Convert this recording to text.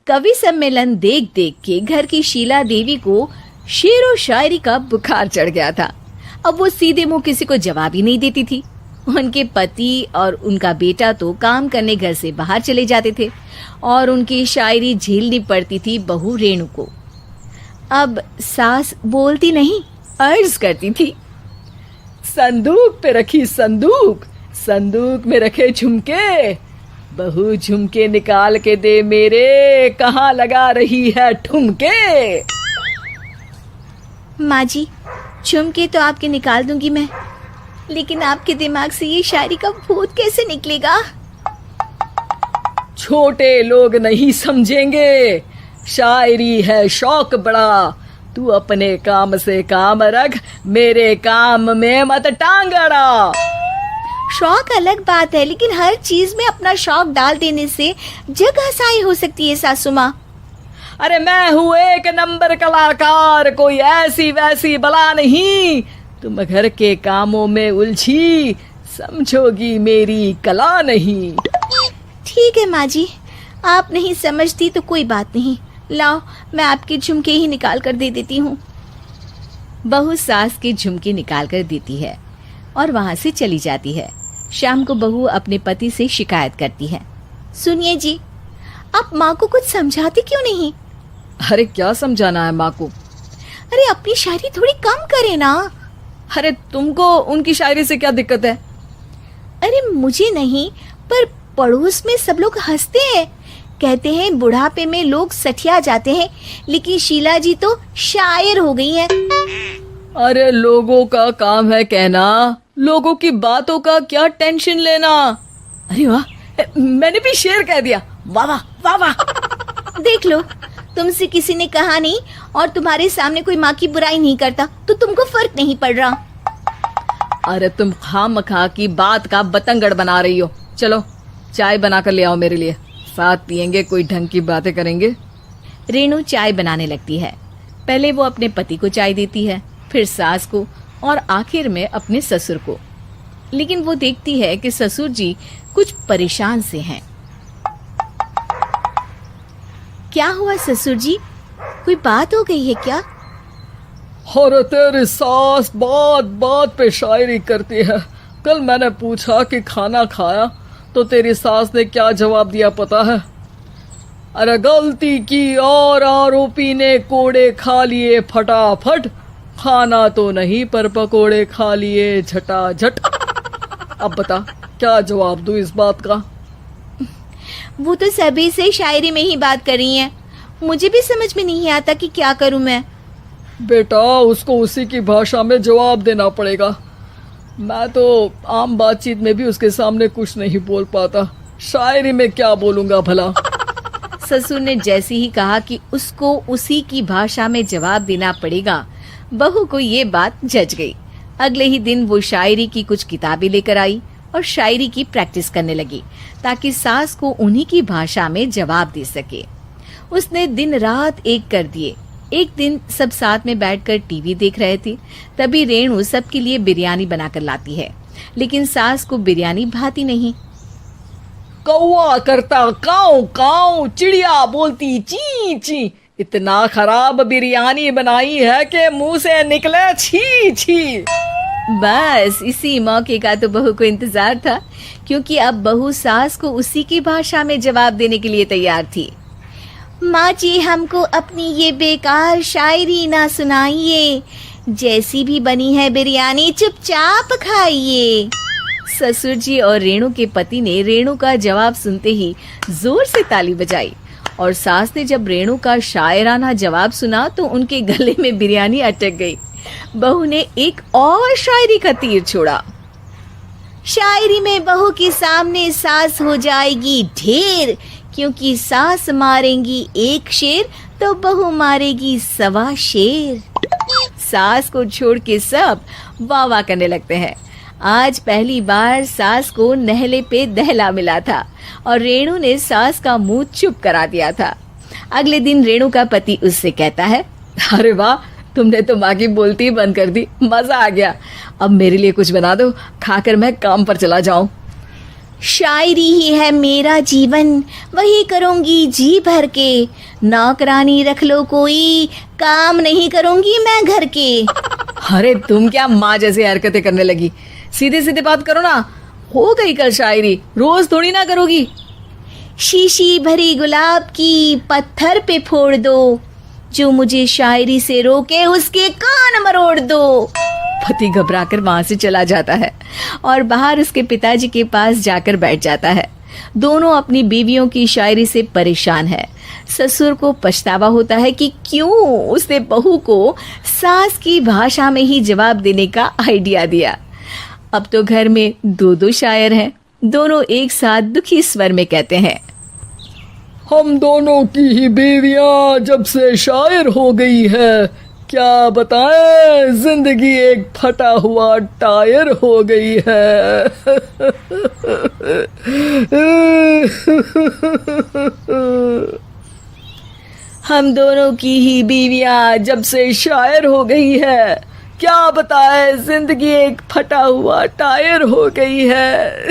कवि सम्मेलन देख देख के घर की शीला देवी को शेर और शायरी का बुखार चढ़ गया था। अब वो सीधे मुंह किसी को जवाब ही नहीं देती थी। उनके पति और उनका बेटा तो काम करने घर से बाहर चले जाते थे और उनकी शायरी झेलनी पड़ती थी बहू रेणु को। अब सास बोलती नहीं, अर्ज करती थी, संदूक पे रखी संदूक, संदूक में रखे झुमके, बहू झुमके निकाल के दे मेरे, कहाँ लगा रही है ठुमके। माँ जी, झुमके तो आपके निकाल दूंगी मैं, लेकिन आपके दिमाग से ये शायरी का भूत कैसे निकलेगा? छोटे लोग नहीं समझेंगे, शायरी है शौक बड़ा, तू अपने काम से काम रख, मेरे काम में मत टांग अड़ा। शौक अलग बात है, लेकिन हर चीज में अपना शौक डाल देने से जग हसाई हो सकती है सासू माँ। अरे मैं हूँ एक नंबर कलाकार, कोई ऐसी वैसी बला नहीं, तुम घर के कामों में उलझी, समझोगी मेरी कला नहीं। ठीक है माँ जी, आप नहीं समझती तो कोई बात नहीं, लाओ मैं आपके झुमके ही निकाल कर दे देती हूँ। बहू सास के झुमके निकाल कर देती है और वहां से चली जाती है। शाम को बहू अपने पति से शिकायत करती है, सुनिए जी, आप माँ को कुछ समझाते क्यों नहीं? अरे क्या समझाना है माँ को? अरे अपनी शायरी थोड़ी कम करे ना। अरे तुमको उनकी शायरी से क्या दिक्कत है? अरे मुझे नहीं, पर पड़ोस में सब लोग हंसते हैं, कहते हैं बुढ़ापे में लोग सठिया जाते हैं, लेकिन शीला जी तो शायर हो गई हैं। अरे लोगों का काम है कहना, लोगों की बातों का क्या टेंशन लेना। अरे वाह, मैंने भी शेर कह दिया, वाह वाह वाह वाह। देख लो, तुमसे किसी ने कहा नहीं और तुम्हारे सामने कोई माँ की बुराई नहीं करता तो तुमको फर्क नहीं पड़ रहा। अरे तुम खामखा की बात का बतंगड़ बना रही हो। चलो चाय बना कर ले आओ मेरे लिए, साथ पियेंगे, कोई ढंग की बातें करेंगे। रेणु चाय बनाने लगती है। पहले वो अपने पति को चाय देती है, फिर सास को और आखिर में अपने ससुर को। लेकिन वो देखती है कि ससुर जी कुछ परेशान से हैं। क्या हुआ ससुर जी, कोई बात हो गई है क्या? अरे तेरी सास बात बात पे शायरी करती है। कल मैंने पूछा कि खाना खाया तो तेरी सास ने क्या जवाब दिया पता है? अरे गलती की और आरोपी ने कोड़े खा लिए फटाफट, खाना तो नहीं पर पकोड़े खा लिए झटाझट। अब बता क्या जवाब दूं इस बात का? वो तो सभी से शायरी में ही बात कर रही हैं, मुझे भी समझ में नहीं आता कि क्या करूं मैं। बेटा उसको उसी की भाषा में जवाब देना पड़ेगा। मैं तो आम बातचीत में भी उसके सामने कुछ नहीं बोल पाता, शायरी में क्या बोलूंगा भला। ससुर ने जैसे ही कहा कि उसको उसी की भाषा में जवाब देना पड़ेगा, बहू को ये बात जच गई। अगले ही दिन वो शायरी की कुछ किताबें लेकर आई और शायरी की प्रैक्टिस करने लगी ताकि सास को उन्हीं की भाषा में जवाब दे सके। उसने दिन रात एक कर दिए। एक दिन सब साथ में बैठकर टीवी देख रहे थे, तभी रेणु सबके लिए बिरयानी बनाकर लाती है, लेकिन सास को बिरयानी भाती नहीं। कौवा करता काऊ काऊ, चिड़िया बोलती ची ची, इतना खराब बिरयानी बनाई है कि मुंह से निकले छी छी। बस इसी मौके का तो बहू को इंतजार था, क्योंकि अब बहू सास को उसी की भाषा में जवाब देने के लिए तैयार थी। माँ जी, हमको अपनी ये बेकार शायरी ना सुनाइए, जैसी भी बनी है बिरयानी चुपचाप खाइए। ससुर जी और रेणु के पति ने रेणु का जवाब सुनते ही जोर से ताली बजाई और सास ने जब रेणु का शायराना जवाब सुना तो उनके गले में बिरयानी अटक गई। बहू ने एक और शायरी का तीर छोड़ा। शायरी में बहू के सामने सास हो जाएगी ढेर, क्योंकि सास मारेंगी एक शेर तो बहू मारेगी 1.25 शेर। सास को छोड़ के सब वाह वाह करने लगते हैं। आज पहली बार सास को नहले पे दहला मिला था और रेणु ने सास का मुंह चुप करा दिया था। अगले दिन रेणु का पति उससे कहता है, अरे वाह, तुमने तो माँ की बोलती बंद कर दी, मजा आ गया। अब मेरे लिए कुछ बना दो, खाकर मैं काम पर चला जाऊं। शायरी ही है मेरा जीवन, वही करूंगी जी भर के। नौकरानी रख लो कोई, काम नहीं करूंगी मैं घर के। अरे तुम क्या माँ जैसी हरकतें करने लगी, सीधे सीधे बात करो ना। हो गई कल शायरी, रोज थोड़ी ना करोगी। शीशी भरी गुलाब की पत्थर पे फोड़ दो, जो मुझे शायरी से रोके उसके कान मरोड़ दो। पति घबराकर वहां से चला जाता है और बाहर उसके पिताजी के पास जाकर बैठ जाता है। दोनों अपनी बीवियों की शायरी से परेशान है। ससुर को पछतावा होता है कि क्यों उसने बहू को सास की भाषा में ही जवाब देने का आइडिया दिया। अब तो घर में दो दो शायर हैं। दोनों एक साथ दुखी स्वर में कहते हैं, हम दोनों की ही बीवियां जब से शायर हो गई है, क्या बताएं, जिंदगी एक फटा हुआ टायर हो गई है। हम दोनों की ही बीवियां जब से शायर हो गई है, क्या बताए जिंदगी एक फटा हुआ टायर हो गई है।